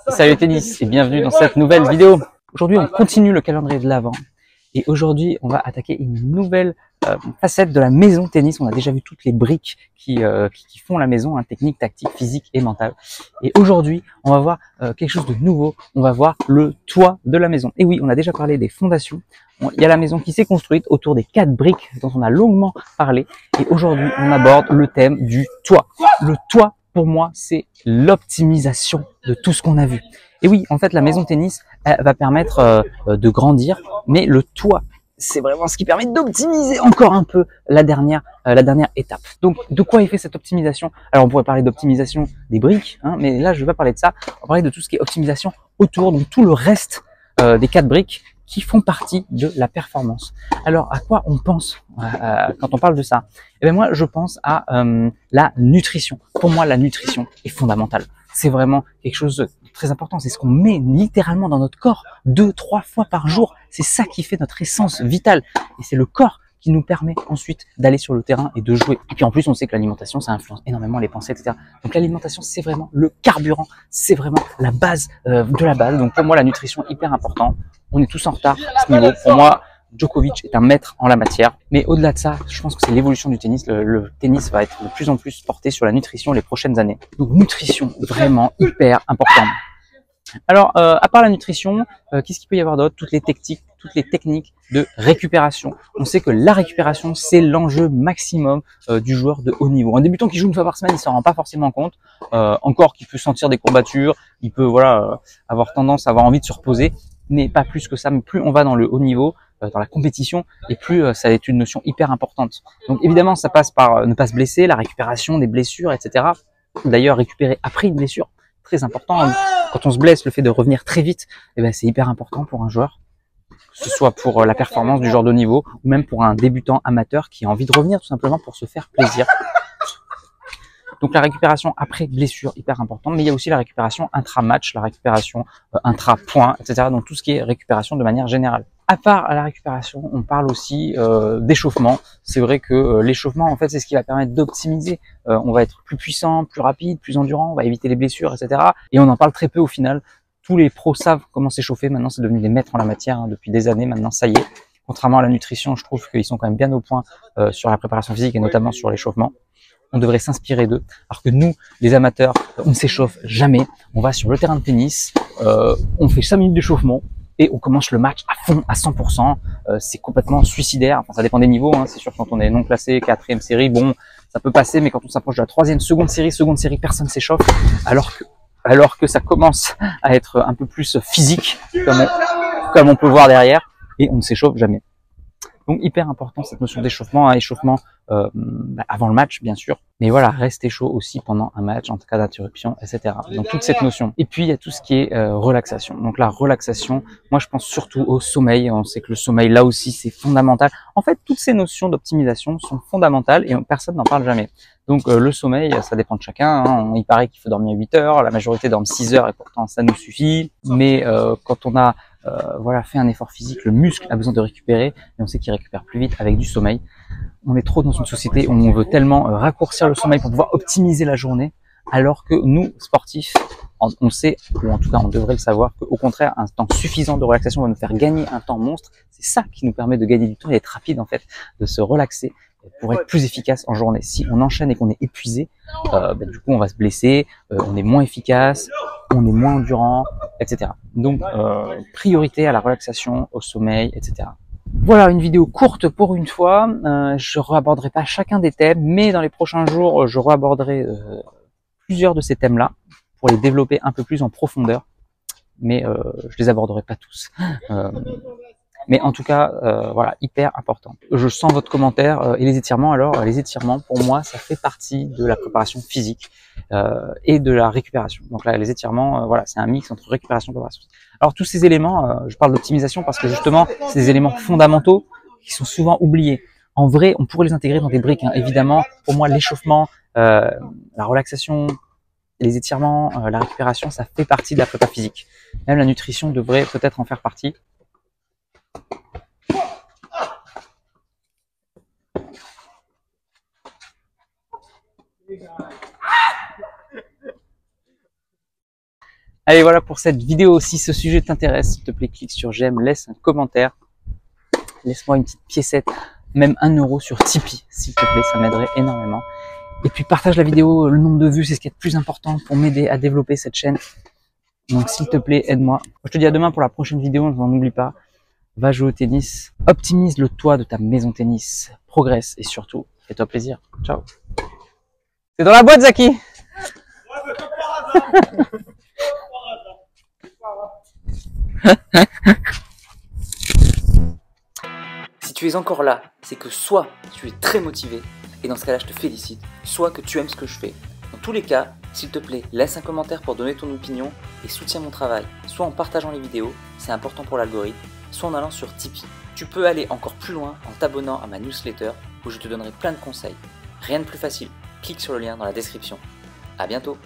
Salut Tennis et bienvenue dans cette nouvelle vidéo. Aujourd'hui on continue le calendrier de l'Avent et aujourd'hui on va attaquer une nouvelle facette de la maison Tennis. On a déjà vu toutes les briques qui font la maison, hein, technique, tactique, physique et mentale. Et aujourd'hui on va voir quelque chose de nouveau, on va voir le toit de la maison. Et oui, on a déjà parlé des fondations. Il y a la maison qui s'est construite autour des 4 briques dont on a longuement parlé et aujourd'hui on aborde le thème du toit. Le toit, pour moi, c'est l'optimisation de tout ce qu'on a vu. Et oui, en fait, la maison Tennis elle va permettre de grandir, mais le toit, c'est vraiment ce qui permet d'optimiser encore un peu la dernière étape. Donc, de quoi il fait cette optimisation? Alors, on pourrait parler d'optimisation des briques, hein, mais là, je ne vais pas parler de ça. On va parler de tout ce qui est optimisation autour, donc tout le reste des 4 briques qui font partie de la performance. Alors, à quoi on pense quand on parle de ça? Eh bien, moi, je pense à la nutrition. Pour moi, la nutrition est fondamentale. C'est vraiment quelque chose de très important. C'est ce qu'on met littéralement dans notre corps 2-3 fois par jour. C'est ça qui fait notre essence vitale. Et c'est le corps qui nous permet ensuite d'aller sur le terrain et de jouer. Et puis en plus, on sait que l'alimentation, ça influence énormément les pensées, etc. Donc l'alimentation, c'est vraiment le carburant, c'est vraiment la base de la base. Donc pour moi, la nutrition, hyper important. On est tous en retard à ce niveau. Pour moi, Djokovic est un maître en la matière. Mais au-delà de ça, je pense que c'est l'évolution du tennis. Le tennis va être de plus en plus porté sur la nutrition les prochaines années. Donc nutrition, vraiment hyper important. Alors, à part la nutrition, qu'est-ce qu'il peut y avoir d'autre? Toutes les techniques de récupération. On sait que la récupération, c'est l'enjeu maximum du joueur de haut niveau. Un débutant qui joue une fois par semaine, il s'en rend pas forcément compte. Encore qu'il peut sentir des courbatures, il peut avoir tendance à avoir envie de se reposer, mais pas plus que ça. Mais plus on va dans le haut niveau, dans la compétition, et plus ça est une notion hyper importante. Donc évidemment, ça passe par ne pas se blesser, la récupération des blessures, etc. D'ailleurs, récupérer après une blessure, très important. Quand on se blesse, le fait de revenir très vite, eh ben, c'est hyper important pour un joueur, que ce soit pour la performance du joueur de haut niveau ou même pour un débutant amateur qui a envie de revenir tout simplement pour se faire plaisir. Donc la récupération après blessure, hyper important, mais il y a aussi la récupération intra-match, la récupération intra-point, etc. Donc tout ce qui est récupération de manière générale. À part la récupération, on parle aussi d'échauffement. C'est vrai que l'échauffement, en fait, c'est ce qui va permettre d'optimiser. On va être plus puissant, plus rapide, plus endurant, on va éviter les blessures, etc. Et on en parle très peu au final. Tous les pros savent comment s'échauffer. Maintenant, c'est devenu des maîtres en la matière, hein, depuis des années. Maintenant, ça y est. Contrairement à la nutrition, je trouve qu'ils sont quand même bien au point sur la préparation physique et notamment sur l'échauffement. On devrait s'inspirer d'eux. Alors que nous, les amateurs, on ne s'échauffe jamais. On va sur le terrain de tennis, on fait 5 minutes d'échauffement et on commence le match à fond, à 100%. C'est complètement suicidaire. Enfin, ça dépend des niveaux. Hein. C'est sûr, quand on est non classé, 4e série, bon, ça peut passer. Mais quand on s'approche de la 3e, seconde série, personne s'échauffe. Alors que ça commence à être un peu plus physique, comme on peut voir derrière, et on ne s'échauffe jamais. Donc hyper important cette notion d'échauffement, hein, échauffement avant le match bien sûr, mais voilà, rester chaud aussi pendant un match en cas d'interruption, etc. Donc toute cette notion. Et puis il y a tout ce qui est relaxation. Donc la relaxation, moi je pense surtout au sommeil. On sait que le sommeil là aussi c'est fondamental. En fait toutes ces notions d'optimisation sont fondamentales et personne n'en parle jamais. Donc le sommeil, ça dépend de chacun. Hein. Il paraît qu'il faut dormir 8 heures, la majorité dorme 6 heures et pourtant ça nous suffit. Mais quand on a fait un effort physique, le muscle a besoin de récupérer et on sait qu'il récupère plus vite avec du sommeil. On est trop dans une société où on veut tellement raccourcir le sommeil pour pouvoir optimiser la journée, alors que nous, sportifs, on sait, ou en tout cas on devrait le savoir, qu'au contraire, un temps suffisant de relaxation va nous faire gagner un temps monstre. C'est ça qui nous permet de gagner du temps et d'être rapide en fait, de se relaxer pour être plus efficace en journée. Si on enchaîne et qu'on est épuisé, du coup on va se blesser, on est moins efficace, on est moins endurant, etc. Donc priorité à la relaxation, au sommeil, etc. Voilà une vidéo courte pour une fois. Je réaborderai pas chacun des thèmes, mais dans les prochains jours, je réaborderai plusieurs de ces thèmes-là pour les développer un peu plus en profondeur. Mais je les aborderai pas tous. Mais en tout cas, voilà, hyper important. Je sens votre commentaire et les étirements. Alors, les étirements, pour moi, ça fait partie de la préparation physique et de la récupération. Donc là, les étirements, voilà, c'est un mix entre récupération et préparation. Alors, tous ces éléments, je parle d'optimisation parce que justement, c'est des éléments fondamentaux qui sont souvent oubliés. En vrai, on pourrait les intégrer dans des briques. Hein. Évidemment, pour moi, l'échauffement, la relaxation, les étirements, la récupération, ça fait partie de la prépa physique. Même la nutrition devrait peut-être en faire partie. Allez, voilà pour cette vidéo. Si ce sujet t'intéresse, s'il te plaît, clique sur j'aime, laisse un commentaire. Laisse-moi une petite piécette, même 1 euro sur Tipeee, s'il te plaît, ça m'aiderait énormément. Et puis partage la vidéo, le nombre de vues, c'est ce qui est le plus important pour m'aider à développer cette chaîne. Donc s'il te plaît, aide-moi. Je te dis à demain pour la prochaine vidéo, n'en oublie pas. Va jouer au tennis, optimise le toit de ta maison tennis, progresse et surtout, fais-toi plaisir. Ciao. C'est dans la boîte, Zaki. Si tu es encore là, c'est que soit tu es très motivé, et dans ce cas-là, je te félicite, soit que tu aimes ce que je fais. Dans tous les cas, s'il te plaît, laisse un commentaire pour donner ton opinion et soutiens mon travail, soit en partageant les vidéos, c'est important pour l'algorithme, soit en allant sur Tipeee. Tu peux aller encore plus loin en t'abonnant à ma newsletter où je te donnerai plein de conseils. Rien de plus facile, clique sur le lien dans la description. À bientôt.